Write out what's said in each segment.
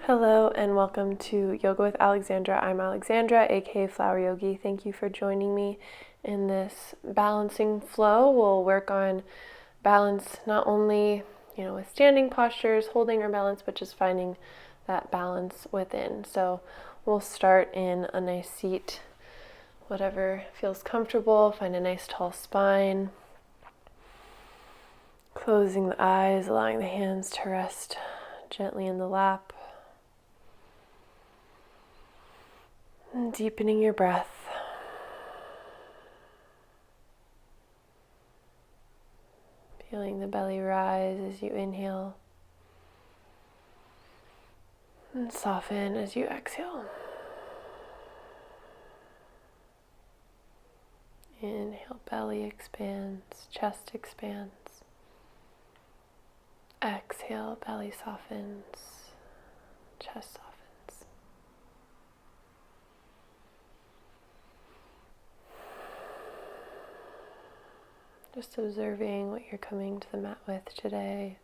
Hello and welcome to Yoga with Alexandra. I'm Alexandra, aka Flower Yogi. Thank you for joining me in this balancing flow. We'll work on balance not only, with standing postures, holding our balance, but just finding that balance within. So we'll start in a nice seat, whatever feels comfortable. Find a nice tall spine. Closing the eyes, allowing the hands to rest gently in the lap. And deepening your breath. Feeling the belly rise as you inhale. And soften as you exhale. Inhale, belly expands, chest expands. Exhale, belly softens, chest softens. Just observing what you're coming to the mat with today.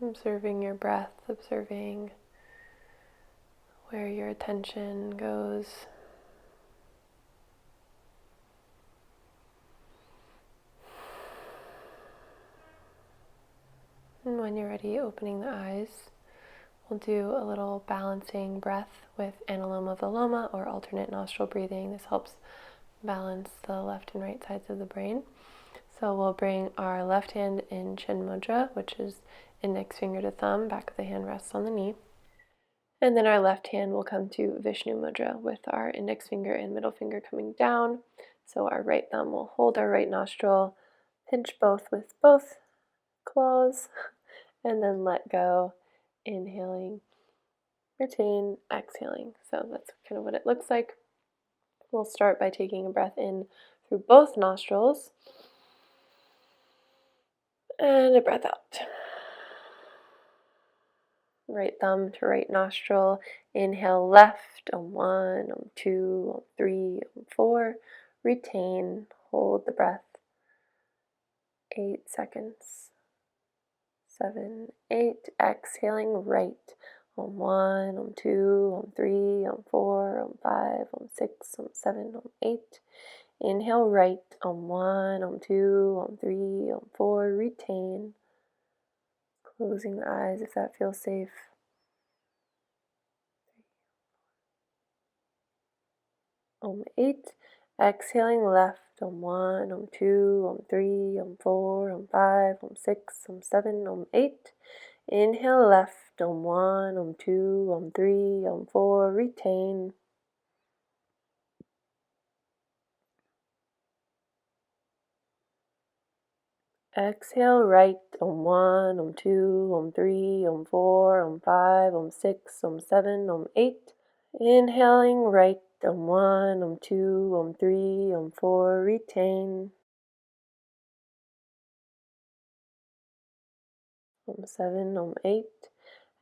Observing your breath, observing where your attention goes. And when you're ready, opening the eyes. We'll do a little balancing breath with Anuloma Viloma or alternate nostril breathing. This helps balance the left and right sides of the brain. So we'll bring our left hand in Chin Mudra, which is index finger to thumb, back of the hand rests on the knee. And then our left hand will come to Vishnu Mudra with our index finger and middle finger coming down. So our right thumb will hold our right nostril, pinch both with both claws, and then let go, inhaling, retain, exhaling. So that's kind of what it looks like. We'll start by taking a breath in through both nostrils and a breath out. Right thumb to right nostril. Inhale left, on 1, on 2, on 3, on 4. Retain, hold the breath. 8 seconds. 7, 8. Exhaling right. On 1, on 2, on 3, on 4, on 5, on 6, on 7, on 8. Inhale right. On 1, on 2, on 3, on 4. Retain. Closing the eyes if that feels safe. On 8, exhaling left, on 1, on 2, on 3, on 4, on 5, on 6, on 7, on 8. Inhale left, on 1, on 2, on 3, on 4, retain. Exhale right, on 1, on 2, on 3, on 4, on 5, on 6, on 7, on 8. Inhaling right, on 1, on 2, on 3, on 4, retain. On 7, on 8.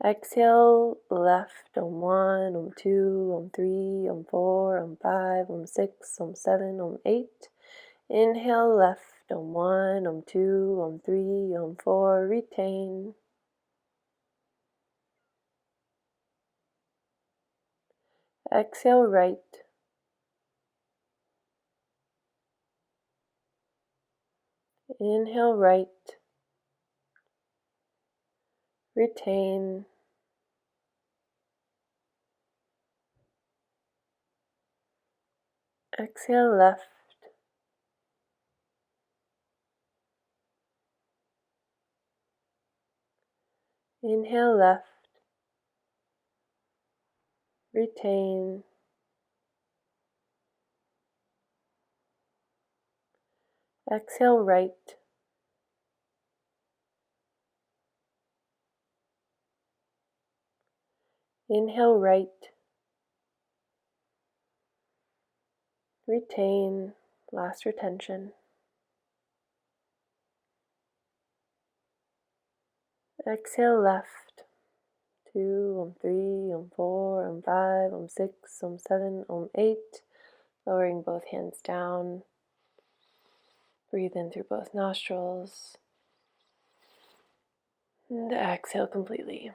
Exhale left, on 1, on 2, on 3, on 4, on 5, on 6, on 7, on 8. Inhale left, on 1, on 2, on 3, on 4, retain. Exhale right. Inhale right. Retain. Exhale left. Inhale left. Retain. Exhale right. Inhale right. Retain. Last retention. Exhale left. 2, 3, 4, 5, 6, 7, 8. Lowering both hands down. Breathe in through both nostrils. And exhale completely.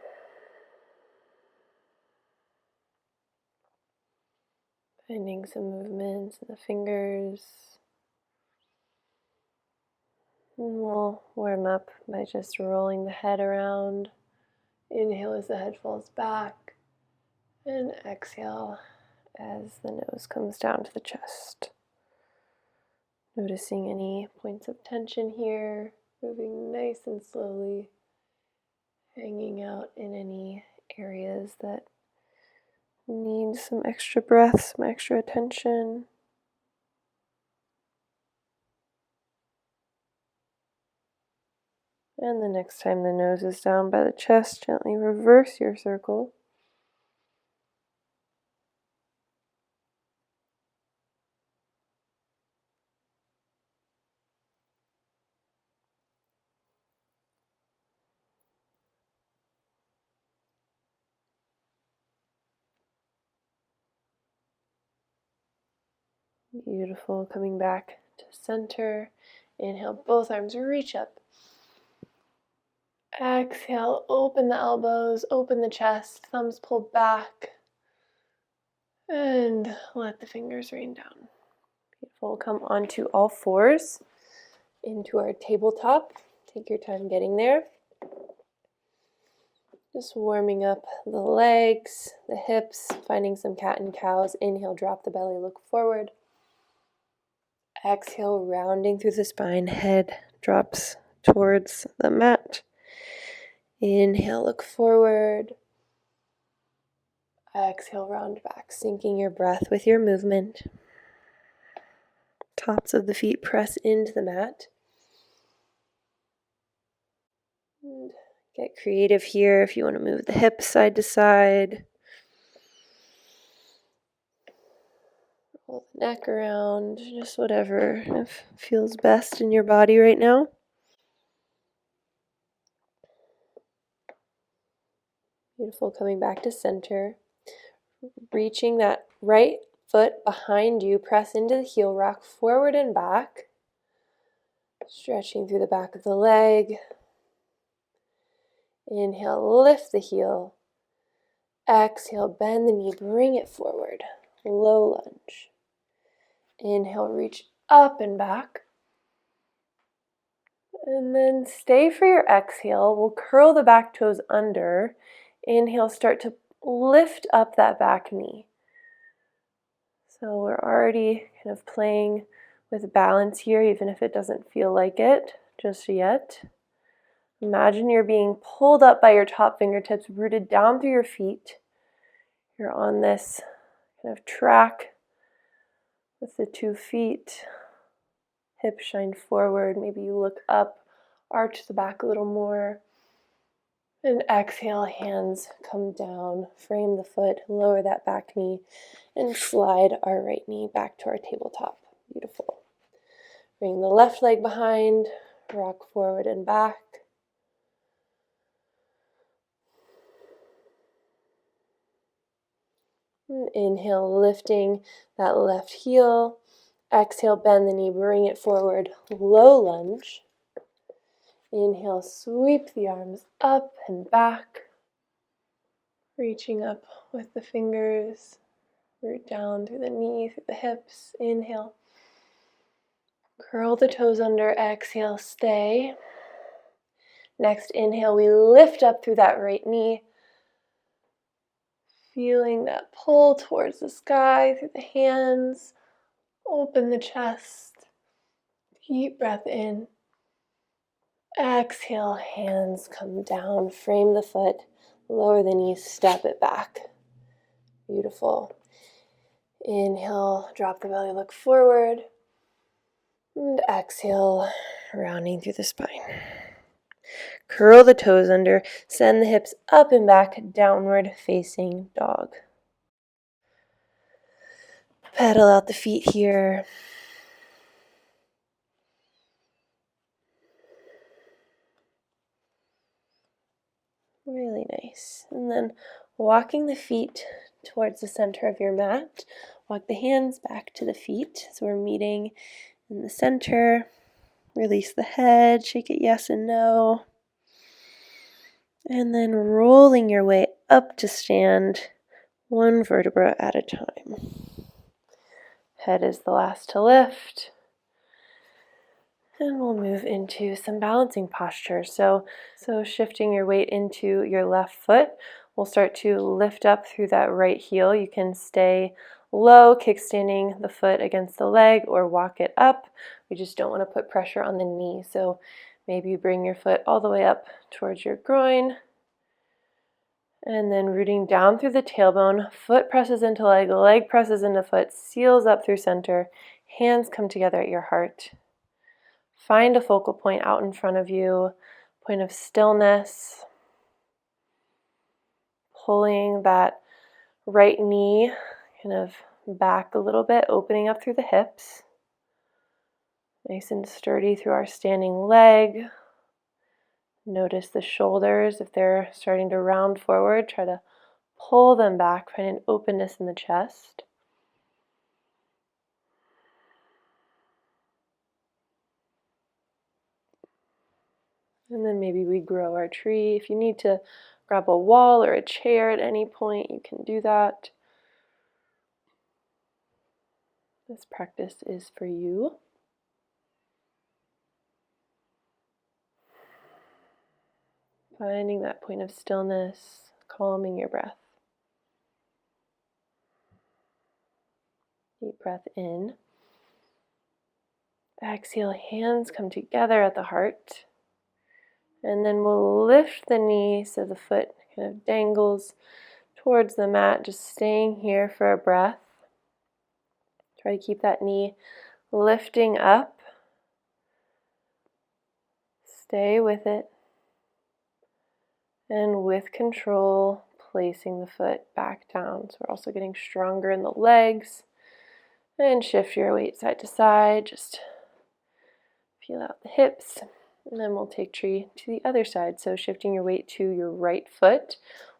Finding some movements in the fingers. And we'll warm up by just rolling the head around. Inhale as the head falls back. And exhale as the nose comes down to the chest. Noticing any points of tension here. Moving nice and slowly. Hanging out in any areas that need some extra breath, some extra attention. And the next time the nose is down by the chest, gently reverse your circle. Beautiful. Coming back to center. Inhale, both arms reach up. Exhale, open the elbows, open the chest, thumbs pulled back. And let the fingers rain down. Beautiful. Come onto all fours into our tabletop. Take your time getting there. Just warming up the legs, the hips, finding some cat and cows. Inhale, drop the belly, look forward. Exhale, rounding through the spine, head drops towards the mat. Inhale, look forward. Exhale, round back, syncing your breath with your movement. Tops of the feet press into the mat. And get creative here if you want to move the hips side to side. Roll the neck around, just whatever feels best in your body right now. Beautiful, coming back to center. Reaching that right foot behind you, press into the heel, rock forward and back. Stretching through the back of the leg. Inhale, lift the heel. Exhale, bend the knee, bring it forward. Low lunge. Inhale, reach up and back. And then stay for your exhale. We'll curl the back toes under. Inhale, start to lift up that back knee. So we're already kind of playing with balance here, even if it doesn't feel like it just yet. Imagine you're being pulled up by your top fingertips, rooted down through your feet. You're on this kind of track with the 2 feet. Hips shine forward. Maybe you look up, arch the back a little more. And exhale, hands come down, frame the foot, lower that back knee, and slide our right knee back to our tabletop. Beautiful. Bring the left leg behind, rock forward and back. And inhale, lifting that left heel. Exhale, bend the knee, bring it forward, low lunge. Inhale, sweep the arms up and back. Reaching up with the fingers, root down through the knee, through the hips. Inhale. Curl the toes under, exhale, stay. Next inhale, we lift up through that right knee. Feeling that pull towards the sky through the hands. Open the chest. Deep breath in. Exhale, hands come down, frame the foot, lower the knees, step it back. Beautiful. Inhale, drop the belly, look forward. And exhale, rounding through the spine. Curl the toes under, send the hips up and back, downward facing dog. Pedal out the feet here. Really nice. And then walking the feet towards the center of your mat. Walk the hands back to the feet. So we're meeting in the center. Release the head, shake it yes and no. And then rolling your way up to stand, one vertebra at a time. Head is the last to lift. And we'll move into some balancing posture. So shifting your weight into your left foot, we'll start to lift up through that right heel. You can stay low, kickstanding the foot against the leg, or walk it up. We just don't want to put pressure on the knee. So maybe you bring your foot all the way up towards your groin. And then rooting down through the tailbone, foot presses into leg presses into foot, seals up through center, hands come together at your heart. Find a focal point out in front of you, point of stillness, pulling that right knee kind of back a little bit, opening up through the hips. Nice and sturdy through our standing leg. Notice the shoulders. If they're starting to round forward, try to pull them back, find an openness in the chest. And then maybe we grow our tree. If you need to grab a wall or a chair at any point, you can do that. This practice is for you. Finding that point of stillness, calming your breath. Deep breath in. Exhale, hands come together at the heart. And then we'll lift the knee so the foot kind of dangles towards the mat, just staying here for a breath. Try to keep that knee lifting up. Stay with it. And with control, placing the foot back down. So we're also getting stronger in the legs. And shift your weight side to side. Just feel out the hips. And then we'll take tree to the other side. So shifting your weight to your right foot.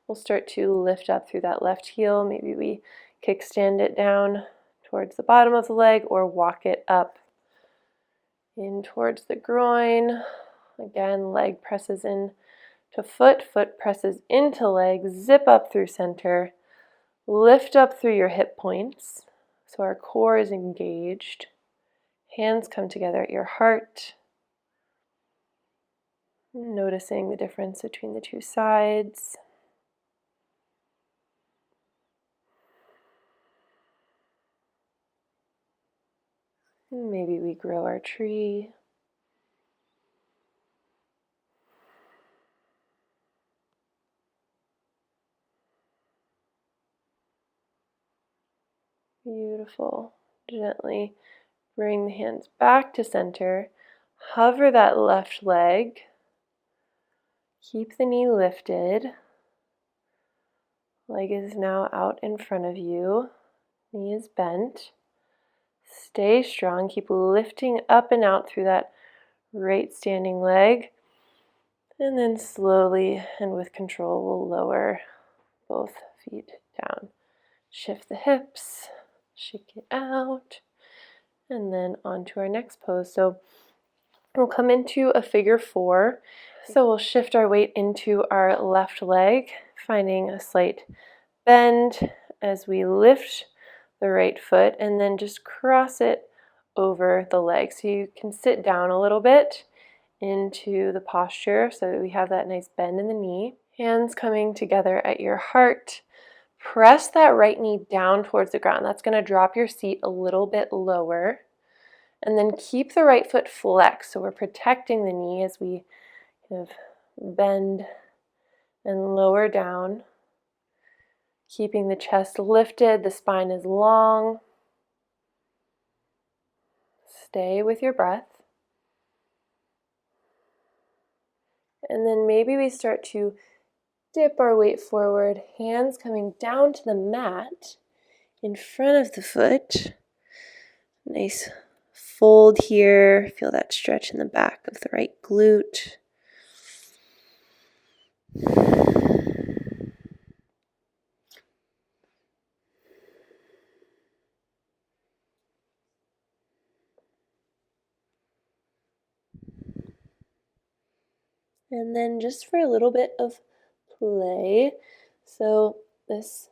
We'll start to lift up through that left heel. Maybe we kickstand it down towards the bottom of the leg or walk it up in towards the groin. Again, leg presses in to foot, foot presses into leg, zip up through center, lift up through your hip points. So our core is engaged. Hands come together at your heart. Noticing the difference between the two sides. Maybe we grow our tree. Beautiful. Gently bring the hands back to center. Hover that left leg. Keep the knee lifted. Leg is now out in front of you. Knee is bent. Stay strong. Keep lifting up and out through that right standing leg. And then slowly and with control, we'll lower both feet down. Shift the hips. Shake it out. And then on to our next pose. So we'll come into a figure four. So we'll shift our weight into our left leg, finding a slight bend as we lift the right foot and then just cross it over the leg. So you can sit down a little bit into the posture so that we have that nice bend in the knee. Hands coming together at your heart. Press that right knee down towards the ground. That's going to drop your seat a little bit lower. And then keep the right foot flexed. So we're protecting the knee as we kind of bend and lower down. Keeping the chest lifted, the spine is long. Stay with your breath. And then maybe we start to dip our weight forward, hands coming down to the mat in front of the foot. Nice fold here. Feel that stretch in the back of the right glute. And then just for a little bit of play, so this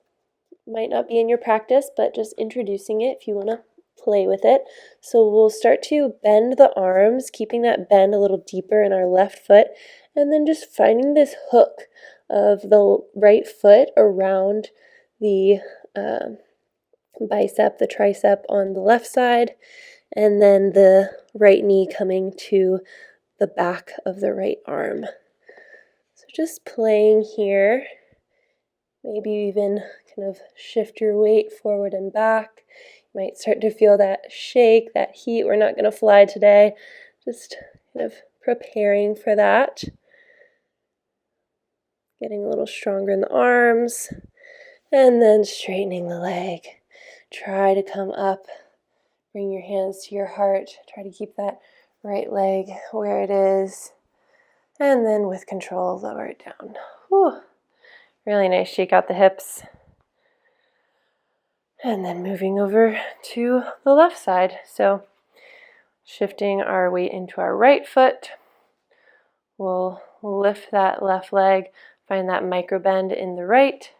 might not be in your practice, but just introducing it if you want to play with it. So we'll start to bend the arms, keeping that bend a little deeper in our left foot, and then just finding this hook of the right foot around the bicep, the tricep on the left side, and then the right knee coming to the back of the right arm. So just playing here. Maybe even kind of shift your weight forward and back. You might start to feel that shake, that heat. We're not going to fly today. Just kind of preparing for that. Getting a little stronger in the arms. And then straightening the leg. Try to come up. Bring your hands to your heart. Try to keep that right leg where it is. And then with control, lower it down. Whew. Really nice. Shake out the hips. And then moving over to the left side. So shifting our weight into our right foot. We'll lift that left leg, find that micro bend in the right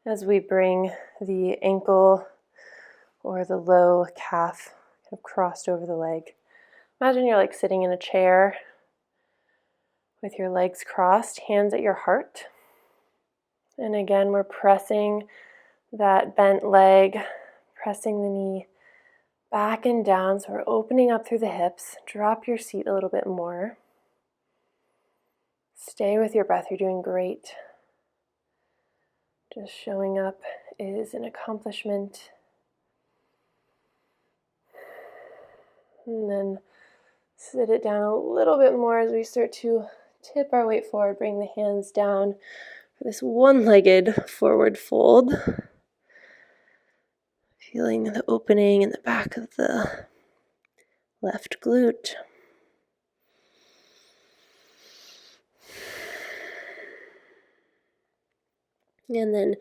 as we bring the ankle or the low calf kind of crossed over the leg. Imagine you're like sitting in a chair with your legs crossed, hands at your heart. And again, we're pressing that bent leg, pressing the knee back and down. So we're opening up through the hips. Drop your seat a little bit more. Stay with your breath. You're doing great. Just showing up is an accomplishment. And then sit it down a little bit more as we start to tip our weight forward. Bring the hands down for this one-legged forward fold. Feeling the opening in the back of the left glute. And then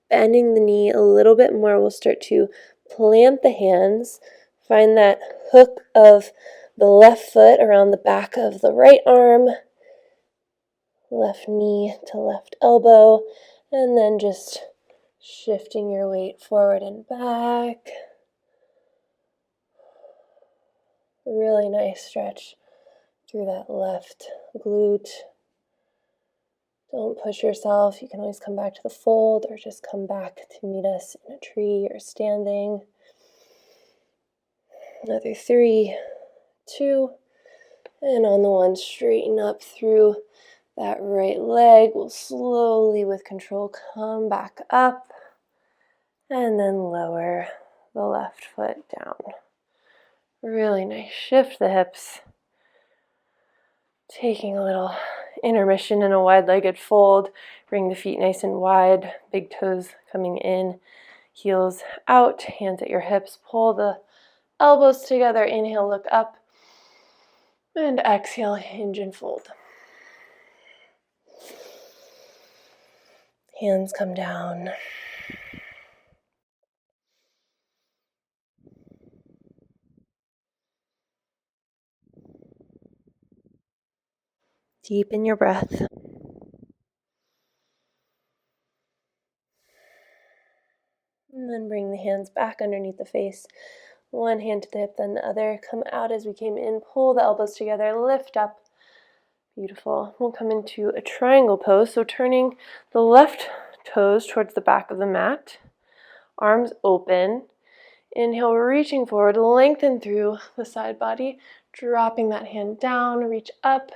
bending the knee a little bit more, we'll start to plant the hands. Find that hook of the left foot around the back of the right arm. Left knee to left elbow. And then just shifting your weight forward and back. Really nice stretch through that left glute. Don't push yourself. You can always come back to the fold or just come back to meet us in a tree or standing. Another 3, 2, and on the 1, straighten up through that right leg. We'll slowly, with control, come back up and then lower the left foot down. Really nice. Shift the hips. Taking a little intermission in a wide-legged fold. Bring the feet nice and wide, big toes coming in, heels out, hands at your hips. Pull the elbows together. Inhale, look up. And exhale, hinge and fold. Hands come down. Deepen your breath. And then bring the hands back underneath the face. One hand to the hip, then the other. Come out as we came in. Pull the elbows together. Lift up. Beautiful. We'll come into a triangle pose. So turning the left toes towards the back of the mat. Arms open. Inhale, reaching forward. Lengthen through the side body. Dropping that hand down. Reach up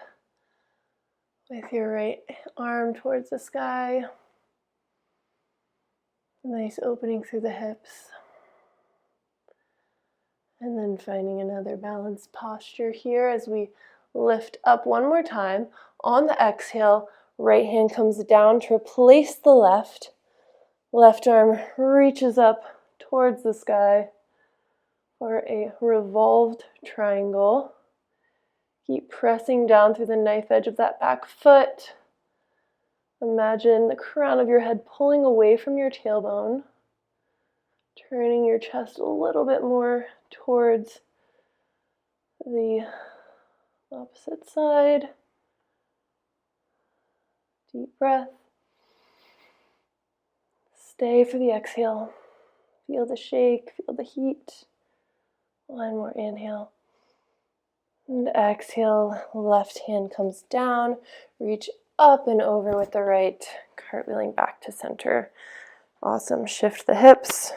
with your right arm towards the sky. Nice opening through the hips. And then finding another balanced posture here as we lift up one more time. On the exhale, right hand comes down to replace the left. Left arm reaches up towards the sky for a revolved triangle. Keep pressing down through the knife edge of that back foot. Imagine the crown of your head pulling away from your tailbone, turning your chest a little bit more towards the opposite side. Deep breath. Stay for the exhale. Feel the shake, feel the heat. One more inhale. And exhale, left hand comes down. Reach up and over with the right, cartwheeling back to center. Awesome. Shift the hips.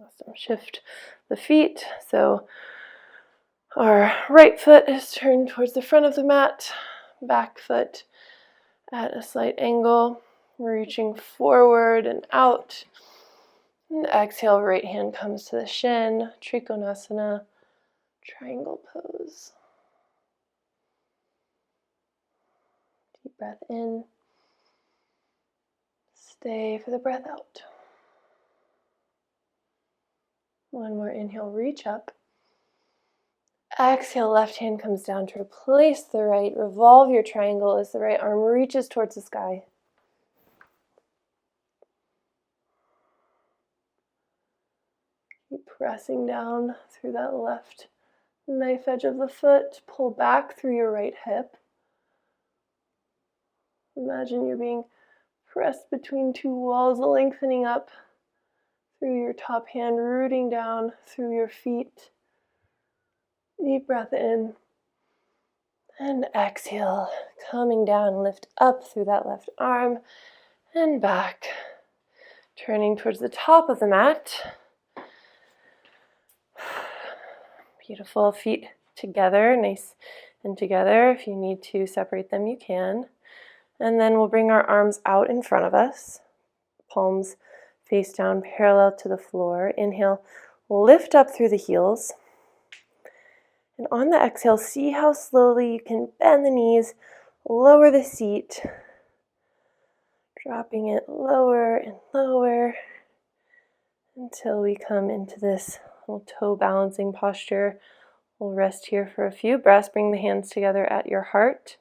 Awesome. Shift the feet. So our right foot is turned towards the front of the mat. Back foot at a slight angle. Reaching forward and out. And exhale, right hand comes to the shin. Trikonasana, triangle pose. Deep breath in. Stay for the breath out. One more inhale, reach up. Exhale, left hand comes down to replace the right. Revolve your triangle as the right arm reaches towards the sky. Keep pressing down through that left knife edge of the foot. Pull back through your right hip. Imagine you're being pressed between two walls, lengthening up through your top hand, rooting down through your feet. Deep breath in. And exhale, coming down, lift up through that left arm and back. Turning towards the top of the mat. Beautiful, feet together, nice and together. If you need to separate them, you can. And then we'll bring our arms out in front of us. Palms face down, parallel to the floor. Inhale, lift up through the heels. And on the exhale, see how slowly you can bend the knees, lower the seat, dropping it lower and lower until we come into this little toe balancing posture. We'll rest here for a few breaths. Bring the hands together at your heart.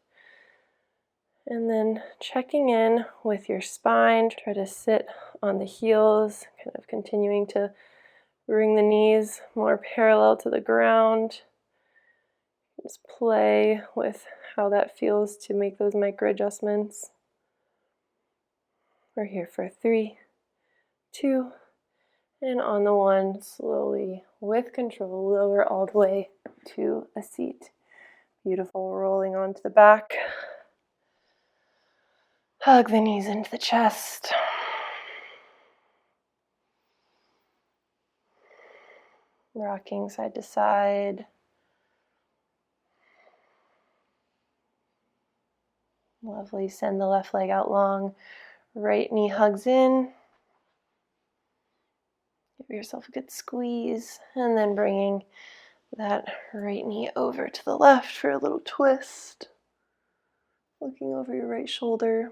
And then checking in with your spine. Try to sit on the heels, kind of continuing to bring the knees more parallel to the ground. Just play with how that feels to make those micro adjustments. We're here for 3, 2, and on the 1, slowly, with control, lower all the way to a seat. Beautiful, rolling onto the back. Hug the knees into the chest. Rocking side to side. Lovely, send the left leg out long. Right knee hugs in. Give yourself a good squeeze. And then bringing that right knee over to the left for a little twist. Looking over your right shoulder.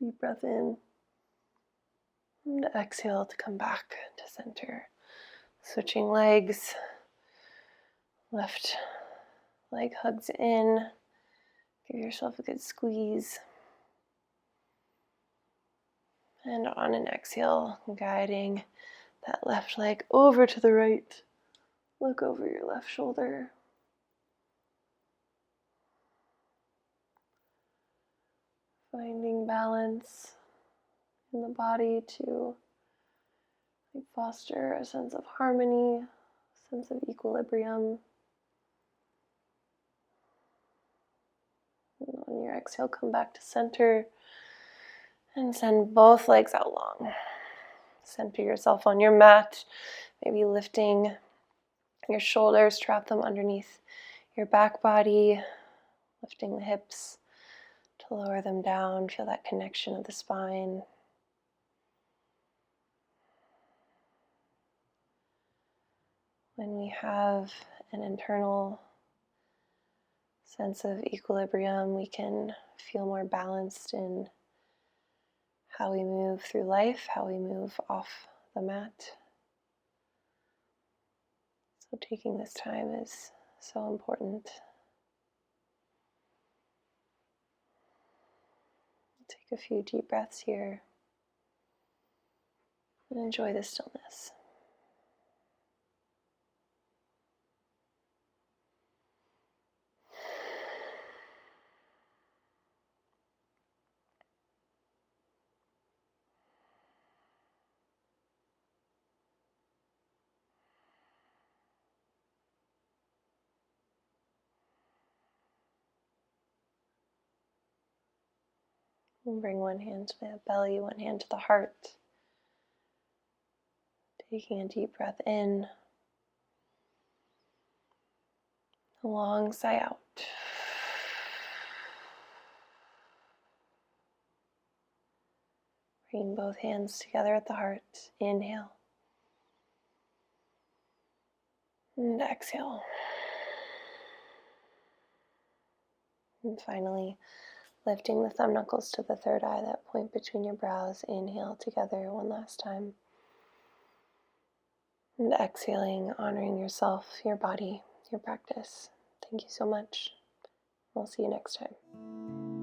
Deep breath in. And exhale to come back to center. Switching legs. Left leg hugs in. Give yourself a good squeeze. And on an exhale, guiding that left leg over to the right. Look over your left shoulder. Finding balance in the body to foster a sense of harmony, a sense of equilibrium. And on your exhale, come back to center and send both legs out long. Center yourself on your mat, maybe lifting your shoulders, trap them underneath your back body, lifting the hips to lower them down. Feel that connection of the spine. When we have an internal sense of equilibrium, we can feel more balanced in how we move through life, how we move off the mat. So taking this time is so important. Take a few deep breaths here and enjoy the stillness. And bring one hand to the belly, one hand to the heart. Taking a deep breath in. A long sigh out. Bring both hands together at the heart. Inhale. And exhale. And finally, lifting the thumb knuckles to the third eye, that point between your brows. Inhale together one last time. And exhaling, honoring yourself, your body, your practice. Thank you so much. We'll see you next time.